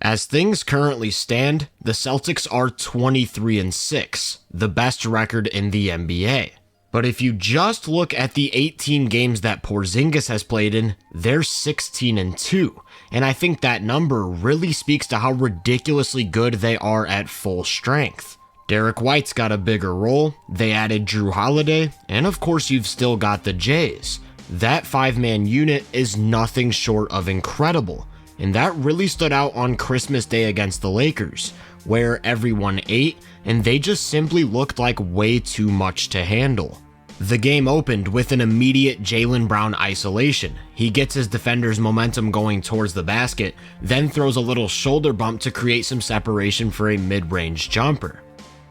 As things currently stand, the Celtics are 23-6, the best record in the NBA. But if you just look at the 18 games that Porzingis has played in, they're 16-2, and I think that number really speaks to how ridiculously good they are at full strength. Derek White's got a bigger role, they added Drew Holiday, and of course you've still got the Jays. That 5-man unit is nothing short of incredible, and that really stood out on Christmas Day against the Lakers, where everyone ate and they just simply looked like way too much to handle. The game opened with an immediate Jaylen Brown isolation. He gets his defender's momentum going towards the basket, then throws a little shoulder bump to create some separation for a mid-range jumper.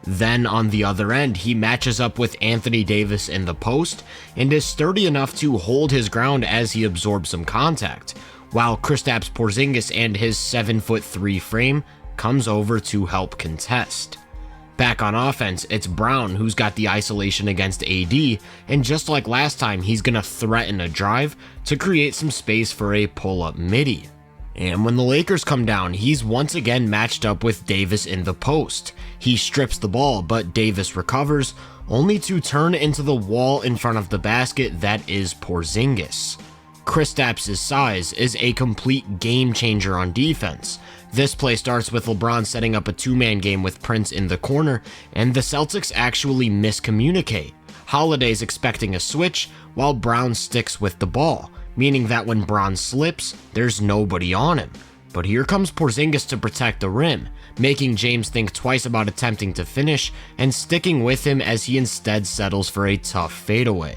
Then on the other end, he matches up with Anthony Davis in the post and is sturdy enough to hold his ground as he absorbs some contact, while Kristaps Porzingis and his 7'3" frame comes over to help contest. Back on offense, it's Brown who's got the isolation against AD, and just like last time, he's gonna threaten a drive to create some space for a pull-up midi. And when the Lakers come down, he's once again matched up with Davis in the post. He strips the ball, but Davis recovers, only to turn into the wall in front of the basket that is Porzingis. Kristaps' size is a complete game changer on defense. This play starts with LeBron setting up a two-man game with Prince in the corner, and the Celtics actually miscommunicate. Holiday's expecting a switch, while Brown sticks with the ball, meaning that when Brown slips, there's nobody on him. But here comes Porzingis to protect the rim, making James think twice about attempting to finish and sticking with him as he instead settles for a tough fadeaway.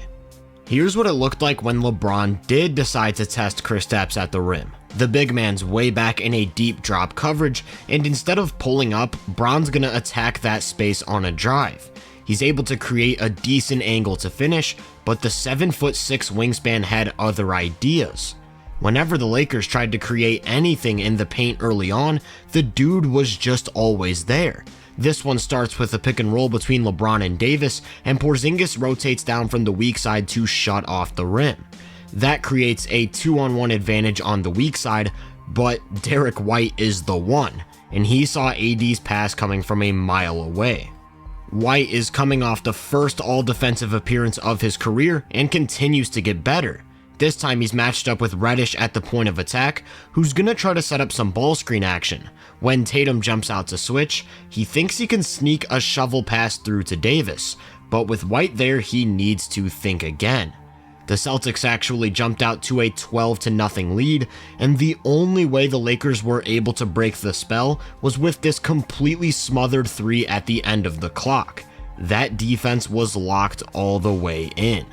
Here's what it looked like when LeBron did decide to test Kristaps at the rim. The big man's way back in a deep drop coverage, and instead of pulling up, Brown's gonna attack that space on a drive. He's able to create a decent angle to finish, but the 7'6" wingspan had other ideas. Whenever the Lakers tried to create anything in the paint early on, the dude was just always there. This one starts with a pick and roll between LeBron and Davis, and Porzingis rotates down from the weak side to shut off the rim. That creates a 2-on-1 advantage on the weak side, but Derek White is the one, and he saw AD's pass coming from a mile away. White is coming off the first all-defensive appearance of his career and continues to get better. This time he's matched up with Reddish at the point of attack, who's gonna try to set up some ball screen action. When Tatum jumps out to switch, he thinks he can sneak a shovel pass through to Davis, but with White there, he needs to think again. The Celtics actually jumped out to a 12-0 lead, and the only way the Lakers were able to break the spell was with this completely smothered three at the end of the clock. That defense was locked all the way in.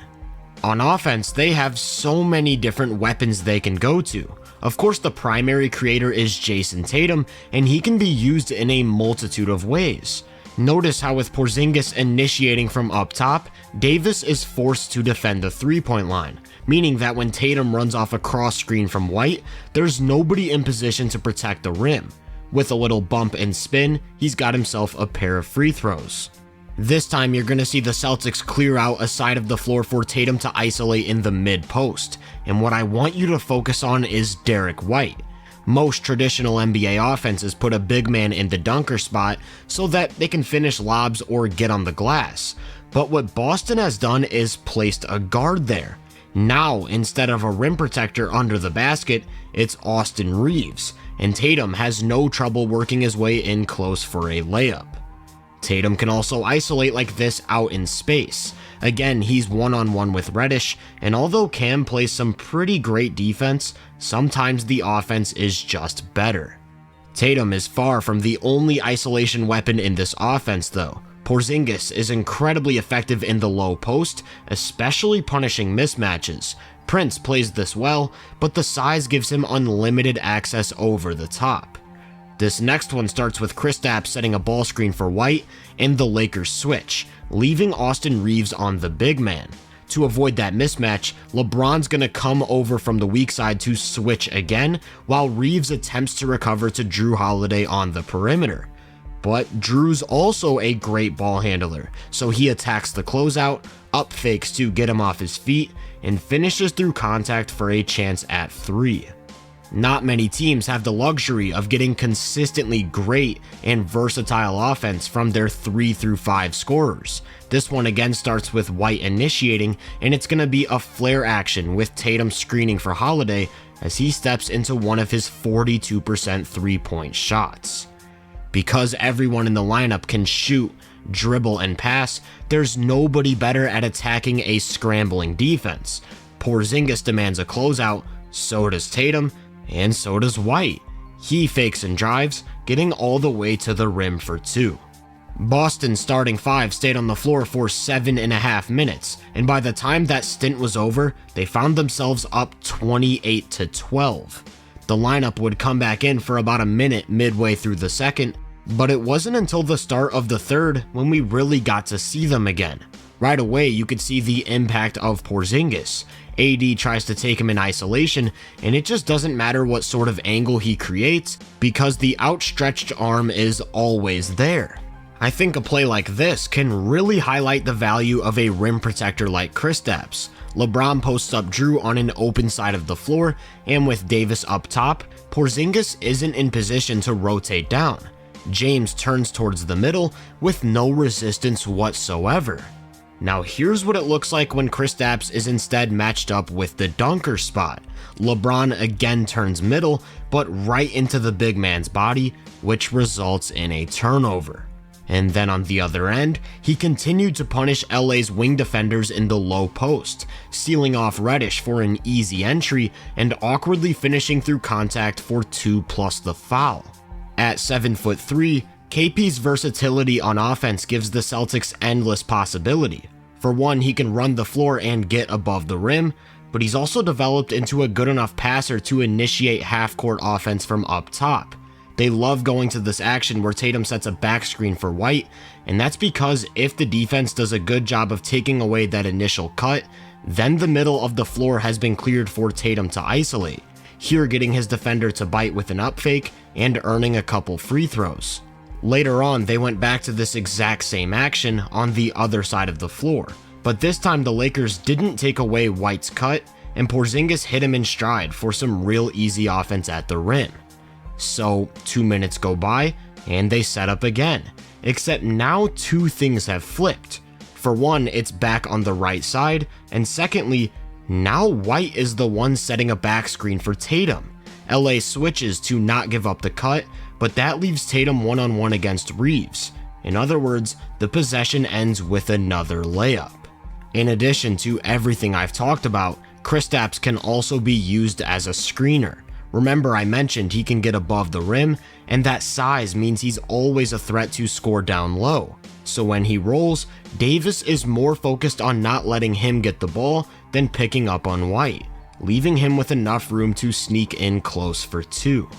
On offense, they have so many different weapons they can go to. Of course, the primary creator is Jason Tatum, and he can be used in a multitude of ways. Notice how with Porzingis initiating from up top, Davis is forced to defend the three-point line, meaning that when Tatum runs off a cross screen from White, there's nobody in position to protect the rim. With a little bump and spin, he's got himself a pair of free throws. This time you're going to see the Celtics clear out a side of the floor for Tatum to isolate in the mid-post, and what I want you to focus on is Derek White. Most traditional NBA offenses put a big man in the dunker spot so that they can finish lobs or get on the glass, but what Boston has done is placed a guard there. Now, instead of a rim protector under the basket, it's Austin Reeves, and Tatum has no trouble working his way in close for a layup. Tatum can also isolate like this out in space. Again, he's one-on-one with Reddish, and although Cam plays some pretty great defense, sometimes the offense is just better. Tatum is far from the only isolation weapon in this offense though. Porzingis is incredibly effective in the low post, especially punishing mismatches. Prince plays this well, but the size gives him unlimited access over the top. This next one starts with Kristaps setting a ball screen for White, and the Lakers switch, leaving Austin Reeves on the big man. To avoid that mismatch, LeBron's gonna come over from the weak side to switch again, while Reeves attempts to recover to Drew Holiday on the perimeter. But Drew's also a great ball handler, so he attacks the closeout, up fakes to get him off his feet, and finishes through contact for a chance at three. Not many teams have the luxury of getting consistently great and versatile offense from their 3 through 5 scorers. This one again starts with White initiating, and it's going to be a flare action with Tatum screening for Holiday as he steps into one of his 42% 3-point shots. Because everyone in the lineup can shoot, dribble, and pass, there's nobody better at attacking a scrambling defense. Porzingis demands a closeout, so does Tatum, and so does White. He fakes and drives, getting all the way to the rim for 2. Boston's starting 5 stayed on the floor for 7.5 minutes, and by the time that stint was over, they found themselves up 28-12. The lineup would come back in for about a minute midway through the second, but it wasn't until the start of the third when we really got to see them again. Right away, you could see the impact of Porzingis. AD tries to take him in isolation, and it just doesn't matter what sort of angle he creates because the outstretched arm is always there. I think a play like this can really highlight the value of a rim protector like Kristaps. LeBron posts up Drew on an open side of the floor, and with Davis up top, Porzingis isn't in position to rotate down. James turns towards the middle with no resistance whatsoever. Now here's what it looks like when Kristaps is instead matched up with the dunker spot. LeBron again turns middle, but right into the big man's body, which results in a turnover. And then on the other end, he continued to punish LA's wing defenders in the low post, sealing off Reddish for an easy entry and awkwardly finishing through contact for 2 plus the foul. At 7'3", KP's versatility on offense gives the Celtics endless possibility. For one, he can run the floor and get above the rim, but he's also developed into a good enough passer to initiate half-court offense from up top. They love going to this action where Tatum sets a back screen for White, and that's because if the defense does a good job of taking away that initial cut, then the middle of the floor has been cleared for Tatum to isolate, here getting his defender to bite with an up fake and earning a couple free throws. Later on, they went back to this exact same action on the other side of the floor, but this time the Lakers didn't take away White's cut, and Porzingis hit him in stride for some real easy offense at the rim. So 2 minutes go by, and they set up again, except now 2 things have flipped. For one, it's back on the right side, and secondly, now White is the one setting a back screen for Tatum. LA switches to not give up the cut, but that leaves Tatum one-on-one against Reeves. In other words, the possession ends with another layup. In addition to everything I've talked about, Kristaps can also be used as a screener. Remember, I mentioned he can get above the rim, and that size means he's always a threat to score down low. So when he rolls, Davis is more focused on not letting him get the ball than picking up on White, leaving him with enough room to sneak in close for 2.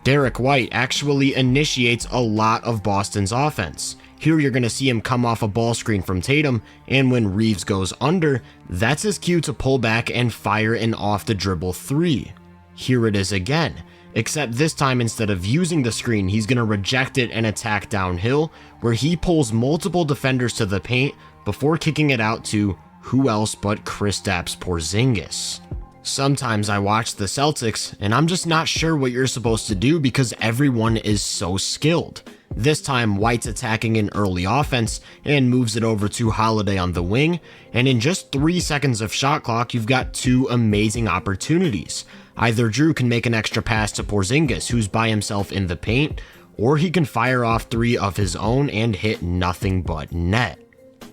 Derek White actually initiates a lot of Boston's offense. Here you're going to see him come off a ball screen from Tatum, and when Reeves goes under, that's his cue to pull back and fire an off the dribble 3. Here it is again, except this time instead of using the screen, he's going to reject it and attack downhill, where he pulls multiple defenders to the paint before kicking it out to who else but Kristaps Porzingis. Sometimes I watch the Celtics and I'm just not sure what you're supposed to do because everyone is so skilled. This time White's attacking an early offense and moves it over to Holiday on the wing, and in just 3 seconds of shot clock you've got 2 amazing opportunities. Either Drew can make an extra pass to Porzingis, who's by himself in the paint, or he can fire off 3 of his own and hit nothing but net.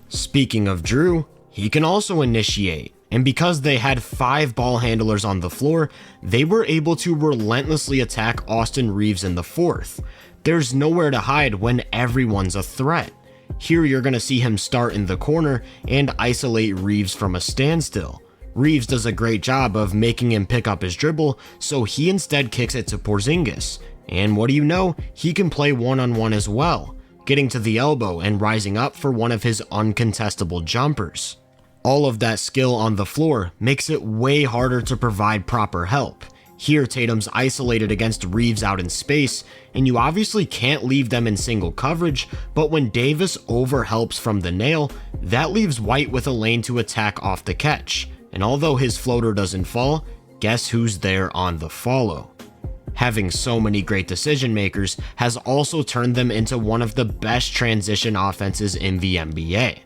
Speaking of Drew, he can also initiate. And because they had 5 ball handlers on the floor, they were able to relentlessly attack Austin Reeves in the 4th. There's nowhere to hide when everyone's a threat. Here you're going to see him start in the corner and isolate Reeves from a standstill. Reeves does a great job of making him pick up his dribble, so he instead kicks it to Porzingis. And what do you know, he can play one-on-one as well, getting to the elbow and rising up for one of his uncontestable jumpers. All of that skill on the floor makes it way harder to provide proper help. Here Tatum's isolated against Reeves out in space, and you obviously can't leave them in single coverage, but when Davis overhelps from the nail, that leaves White with a lane to attack off the catch. And although his floater doesn't fall, guess who's there on the follow? Having so many great decision makers has also turned them into one of the best transition offenses in the NBA,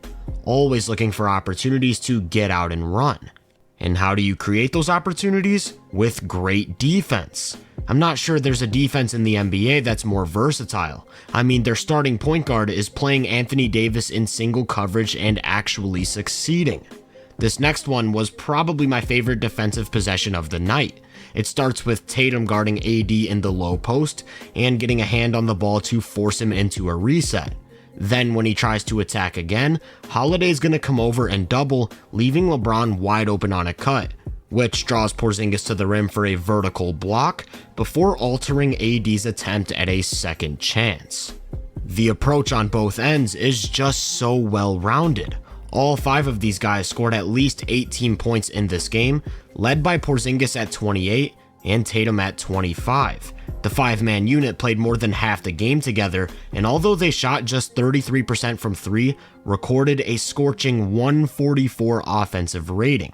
always looking for opportunities to get out and run. And how do you create those opportunities? With great defense. I'm not sure there's a defense in the NBA that's more versatile. I mean, their starting point guard is playing Anthony Davis in single coverage and actually succeeding. This next one was probably my favorite defensive possession of the night. It starts with Tatum guarding AD in the low post and getting a hand on the ball to force him into a reset. Then when he tries to attack again, Holiday's gonna come over and double, leaving LeBron wide open on a cut, which draws Porzingis to the rim for a vertical block before altering AD's attempt at a second chance. The approach on both ends is just so well-rounded. All 5 of these guys scored at least 18 points in this game, led by Porzingis at 28 and Tatum at 25. The 5-man unit played more than half the game together, and although they shot just 33% from 3, recorded a scorching 144 offensive rating.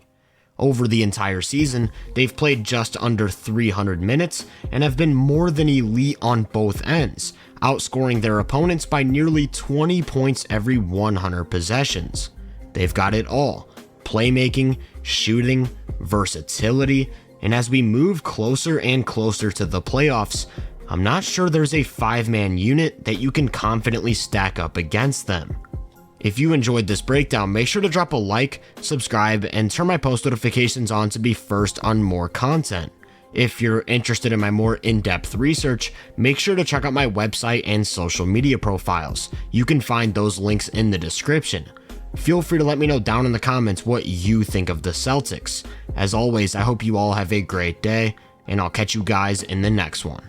Over the entire season, they've played just under 300 minutes and have been more than elite on both ends, outscoring their opponents by nearly 20 points every 100 possessions. They've got it all: playmaking, shooting, versatility, and as we move closer and closer to the playoffs, I'm not sure there's a 5-man unit that you can confidently stack up against them. If you enjoyed this breakdown, make sure to drop a like, subscribe, and turn my post notifications on to be first on more content. If you're interested in my more in-depth research, make sure to check out my website and social media profiles. You can find those links in the description. Feel free to let me know down in the comments what you think of the Celtics. As always, I hope you all have a great day, and I'll catch you guys in the next one.